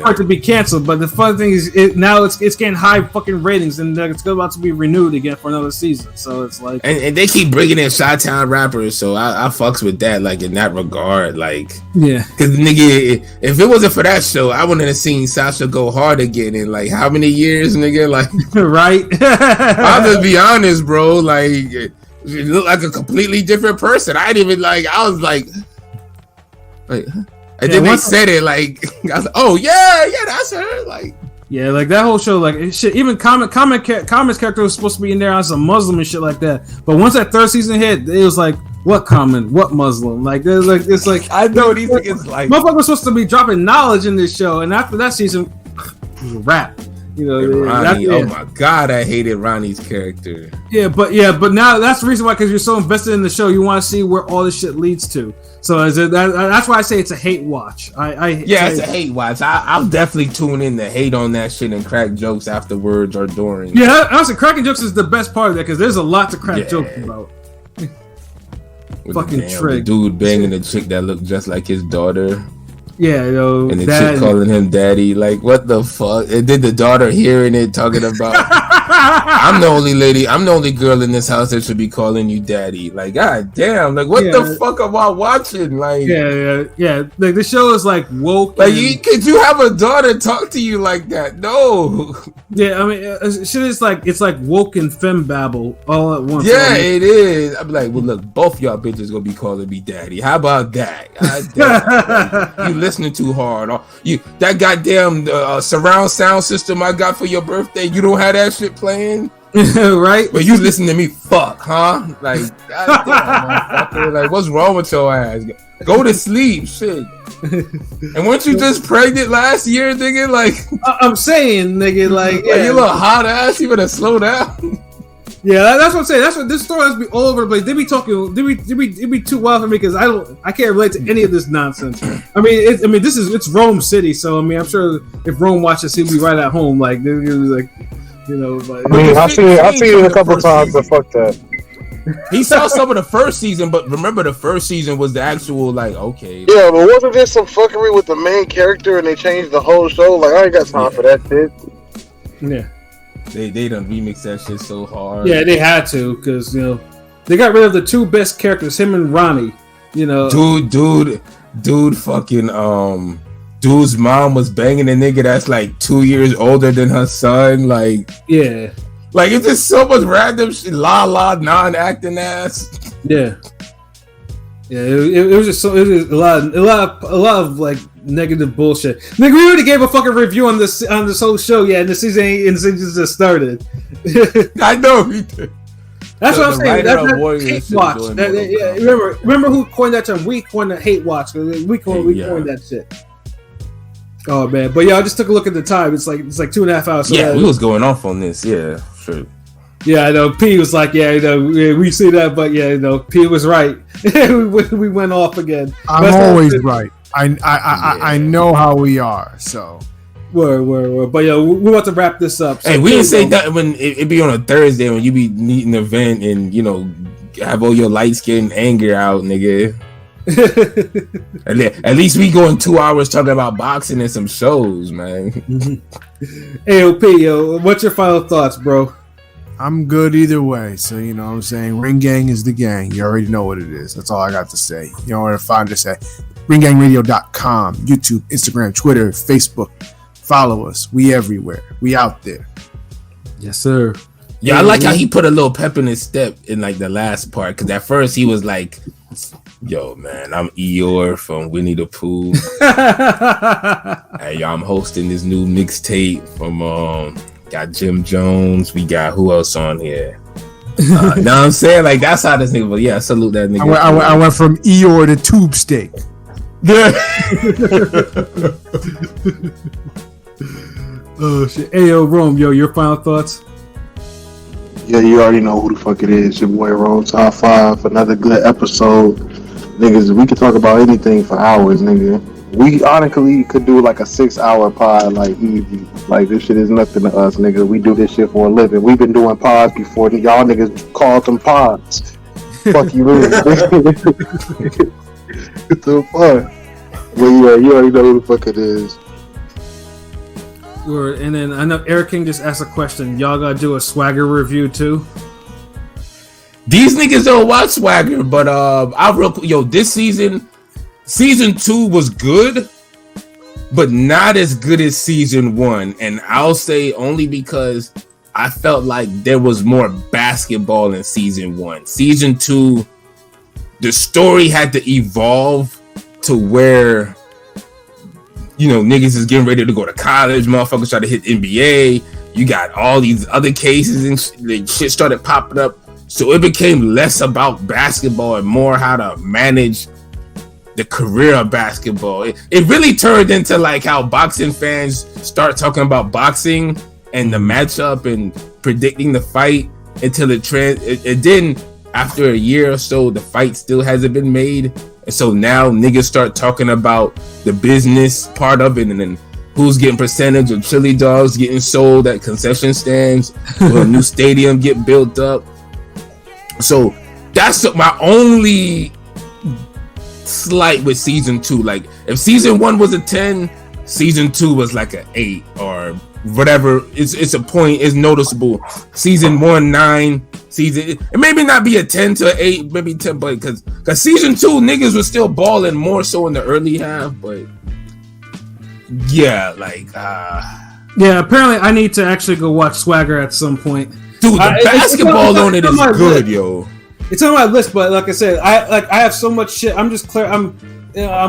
for it to be canceled, but the fun thing is, now it's getting high fucking ratings, and it's about to be renewed again for another season. So it's like, and they keep bringing in Chi-Town rappers, so I fucks with that, like in that regard, like, yeah, because nigga, if it wasn't for that show, I wouldn't have seen Sasha go hard again in like how many years, nigga, like, right? I'll just be honest, bro, like, you look like a completely different person. I didn't even like, I was like, wait. And then they said it like, I was like, oh yeah, that's her. Like, yeah, like that whole show, like shit. Even Comment's character was supposed to be in there as a Muslim and shit like that. But once that third season hit, it was like, what Comment, what Muslim? Like, it's like I know these niggas like, motherfucker was supposed to be dropping knowledge in this show, and after that season, it was a wrap. You know, Ronnie, oh my god, I hated Ronnie's character. Yeah, but now that's the reason why, because you're so invested in the show, you want to see where all this shit leads to. So that's why I say it's a hate watch. It's a hate watch. I'll definitely tune in to hate on that shit and crack jokes afterwards or during. Yeah, honestly, cracking jokes is the best part of that because there's a lot to crack jokes about. Fucking trick. The dude banging a chick that looked just like his daughter. Yeah, yo, and the chick calling him daddy. Like, what the fuck? And then the daughter hearing it, talking about, I'm the only girl in this house that should be calling you daddy. Like, god damn, like, what the fuck am I watching? Like, yeah. Like, the show is like woke. Like, could you have a daughter talk to you like that? No. Yeah, I mean, shit is like, it's like woke and fembabble all at once. Yeah, it is. I'm like, well, look, both y'all bitches gonna be calling me daddy. How about that? God damn, like, you listening too hard. You that goddamn surround sound system I got for your birthday, you don't have that shit playing? Right? But you listen to me, fuck, huh? Like, goddamn, motherfucker. Like, what's wrong with your ass? Go to sleep, shit. And weren't you just pregnant last year, nigga? Like, I'm saying, nigga, like, you little hot ass, you better slow down. Yeah, that's what I'm saying. That's what this story has to be all over the place. They be talking. They be too wild for me because I can't relate to any of this nonsense. I mean, it's Rome City, so I mean, I'm sure if Rome watches, he'll be right at home. Like, they're like, you know. Like, I mean, I've seen it a couple times, but fuck that. He saw some of the first season, but remember the first season was the actual, like, okay. Yeah, but wasn't there some fuckery with the main character and they changed the whole show? Like, I ain't got time for that shit. Yeah. They done remixed that shit so hard. Yeah, they had to because, you know, they got rid of the two best characters, him and Ronnie. You know, dude, fucking dude's mom was banging a nigga that's like 2 years older than her son. Like, yeah, like it's just so much random shit. Non-acting ass. Yeah. Yeah, it was just so it was a lot of like negative bullshit. Nigga, we already gave a fucking review on this whole show, and the season just started. I know we did. That's what I'm saying. That's hate watch. Remember who coined that term? We coined the hate watch. We coined that shit. Oh man, but yeah, I just took a look at the time. It's like 2.5 hours. So yeah, we was going off on this. Yeah, sure. Yeah, I know. P was like, yeah, you know, we see that, but yeah, you know, P was right. we went off again. I'm always right. I know how we are. So. Word. But yo, we're about to wrap this up. So hey, we didn't say that when it be on a Thursday when you be needing an event and you know have all your light skin anger out, nigga. At least we going 2 hours talking about boxing and some shows, man. AOP, yo, what's your final thoughts, bro? I'm good either way. So, you know what I'm saying? Ring Gang is the gang. You already know what it is. That's all I got to say. You know where to find us at ringgangradio.com, YouTube, Instagram, Twitter, Facebook. Follow us. We everywhere. We out there. Yes, sir. Yeah, I like how he put a little pep in his step in like the last part. Because at first he was like, yo, man, I'm Eeyore from Winnie the Pooh. Hey, yo, I'm hosting this new mixtape from got Jim Jones. We got who else on here? Know what I'm saying? Like, that's how this nigga, but yeah, salute that nigga. I went from Eeyore to Tube Steak. Oh shit. Hey yo, Rome, yo, your final thoughts? Yeah, you already know who the fuck it is. Your boy Rome, top 5, another good episode. Niggas, we could talk about anything for hours, nigga. We honestly could do like a 6-hour pod, like easy. Like this shit is nothing to us, nigga. We do this shit for a living. We've been doing pods before. Y'all niggas called them pods. Fuck you, really. What the fuck? Well, yeah, you already know who the fuck it is. Word. And then I know Eric King just asked a question. Y'all gotta do a Swagger review too? These niggas don't watch Swagger, but this season 2 was good, but not as good as season 1. And I'll say only because I felt like there was more basketball in season 1. Season 2, the story had to evolve to where, you know, niggas is getting ready to go to college, motherfuckers try to hit NBA. You got all these other cases and shit started popping up. So it became less about basketball and more how to manage the career of basketball. It really turned into like how boxing fans start talking about boxing and the matchup and predicting the fight until it didn't. After a year or so, the fight still hasn't been made. And so now niggas start talking about the business part of it and then who's getting percentage of chili dogs getting sold at concession stands, will a new stadium get built up. So that's my only slight with season 2. Like if season 1 was a 10, season 2 was like an 8 or whatever. It's a point. It's noticeable. Season 1 9. It maybe not be a 10 to 8, maybe 10, but because season 2 niggas was still balling more so in the early half, but yeah, like yeah. Apparently, I need to actually go watch Swagger at some point. Dude, the basketball on it is good, yo. It's on my list, but like I said, I have so much shit. I'm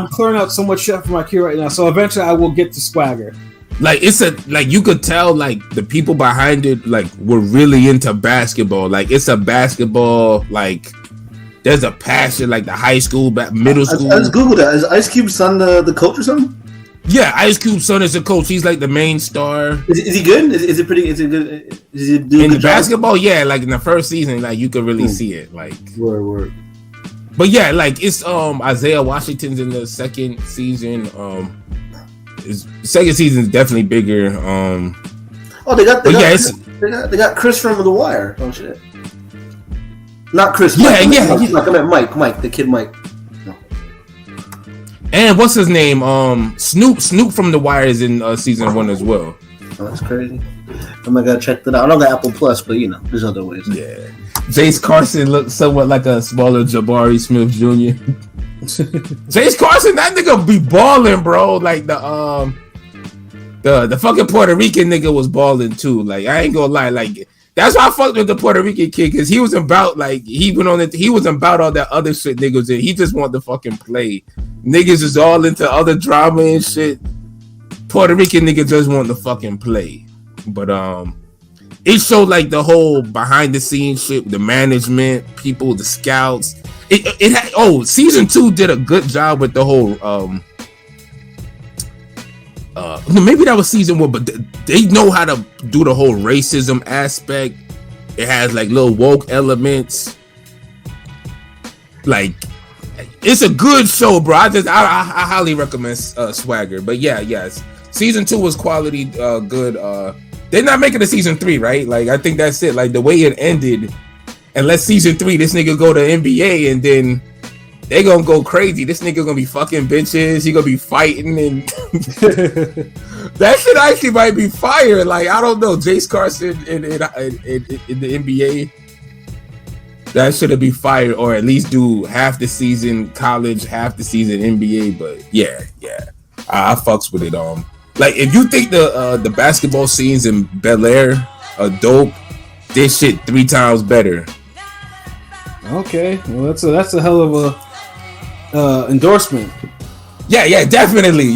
clearing out so much shit from my queue right now. So eventually, I will get to Swagger. Like you could tell like the people behind it like were really into basketball. Like it's a basketball, like there's a passion, like the high school, middle school. I just googled that. Is Ice Cube's son the coach or something? Yeah, Ice Cube's son is the coach. He's like the main star. Is he good? Is it pretty? Is it good? Is he doing in good the basketball? Yeah, like in the first season, like you could really see it. Like word. But yeah, like it's Isaiah Washington's in the second season. His second season is definitely bigger. They got Chris from The Wire. Oh shit. Not Chris. Yeah, Mike. yeah. Like I meant Mike, the kid Mike. No. And what's his name? Snoop from The Wire is in season 1 as well. Oh, that's crazy. I might gotta check that out. I don't got Apple Plus, but you know, there's other ways. Yeah. Jace Carson looks somewhat like a smaller Jabari Smith Jr. Jace Carson, that nigga be balling, bro. Like the fucking Puerto Rican nigga was balling too. Like I ain't gonna lie, like that's why I fucked with the Puerto Rican kid because he was about like he was about all that other shit niggas in. He just wanted to fucking play. Niggas is all into other drama and shit. Puerto Rican nigga just want to fucking play. But it showed like the whole behind the scenes shit, the management, people, the scouts. It had season 2 did a good job with the whole maybe that was season 1, but they know how to do the whole racism aspect. It has like little woke elements. Like it's a good show, bro. I highly recommend Swagger. But yes, season 2 was quality, good. They're not making a season 3, right? Like I think that's it. Like the way it ended, unless season 3, this nigga go to NBA and then they gonna go crazy. This nigga gonna be fucking bitches. He gonna be fighting and that shit actually might be fire. Like I don't know, Jace Carson in the NBA. That should be fire, or at least do half the season college, half the season NBA. But yeah, I fucks with it. Like if you think the basketball scenes in Bel Air are dope, this shit 3 times better. Okay, well that's a hell of a endorsement. Yeah, definitely.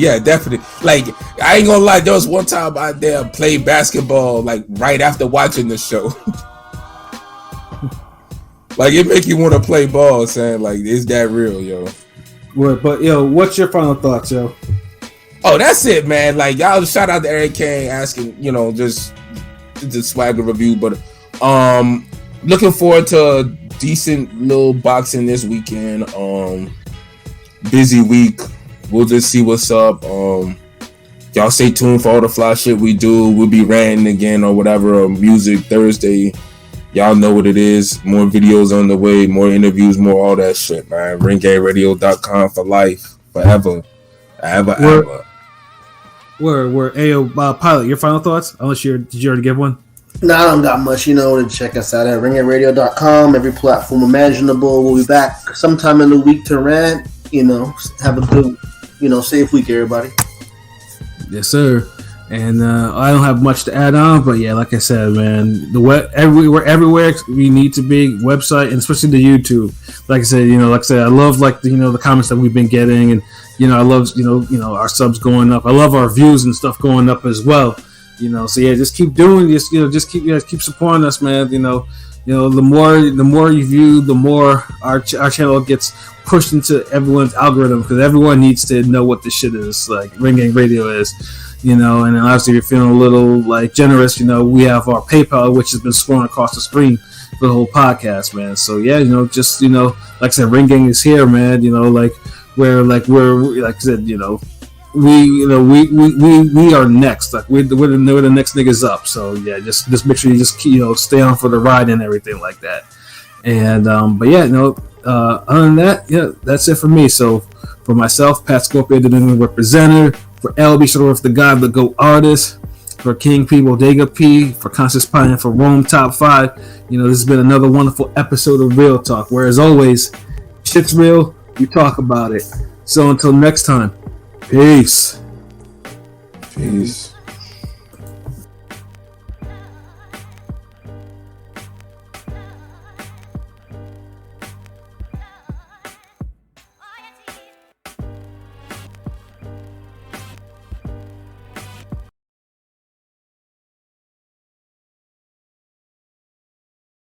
Like I ain't gonna lie, there was one time I there played basketball like right after watching the show. Like it make you want to play ball, saying like, is that real, yo? But yo, what's your final thoughts, yo? Oh, that's it, man. Like y'all, shout out to Eric Kane asking, just the Swagger review, but looking forward to a decent little boxing this weekend. Busy week. We'll just see what's up. Y'all stay tuned for all the fly shit we do. We'll be ranting again or whatever. Music Thursday. Y'all know what it is. More videos on the way. More interviews. More all that shit, man. RingGameRadio.com for life. Forever. Ever. We're Ayo Pilot. Your final thoughts? Did you already give one? No, I don't got much. To check us out at RingGameRadio.com. Every platform imaginable. We'll be back sometime in the week to rant. Have a good, safe week, everybody. Yes, sir. And I don't have much to add on, but yeah, like I said, man, everywhere we need to be, website and especially the YouTube. Like I said, I love the comments that we've been getting, and I love our subs going up. I love our views and stuff going up as well. So yeah, just keep doing this. Just keep supporting us, man. The more you view, the more our channel gets pushed into everyone's algorithm, because everyone needs to know what this shit is, like Ring Gang Radio is. And then obviously if you're feeling a little like generous, we have our PayPal, which has been scrolling across the screen for the whole podcast, man. So yeah, just like I said, Ring Gang is here, man. We're like I said, we are next. Like we're the next niggas up. So yeah, just make sure you just stay on for the ride and everything like that. And but yeah, other than that, yeah, that's it for me. So for myself, Pat Scorpio, the New England representative. For LB Shuttleworth, the God, the GOAT artist. For King P, Bodega P. For Conscious Pine, and for Rome Top 5. This has been another wonderful episode of Real Talk, where as always, shit's real, you talk about it. So until next time, peace. Peace.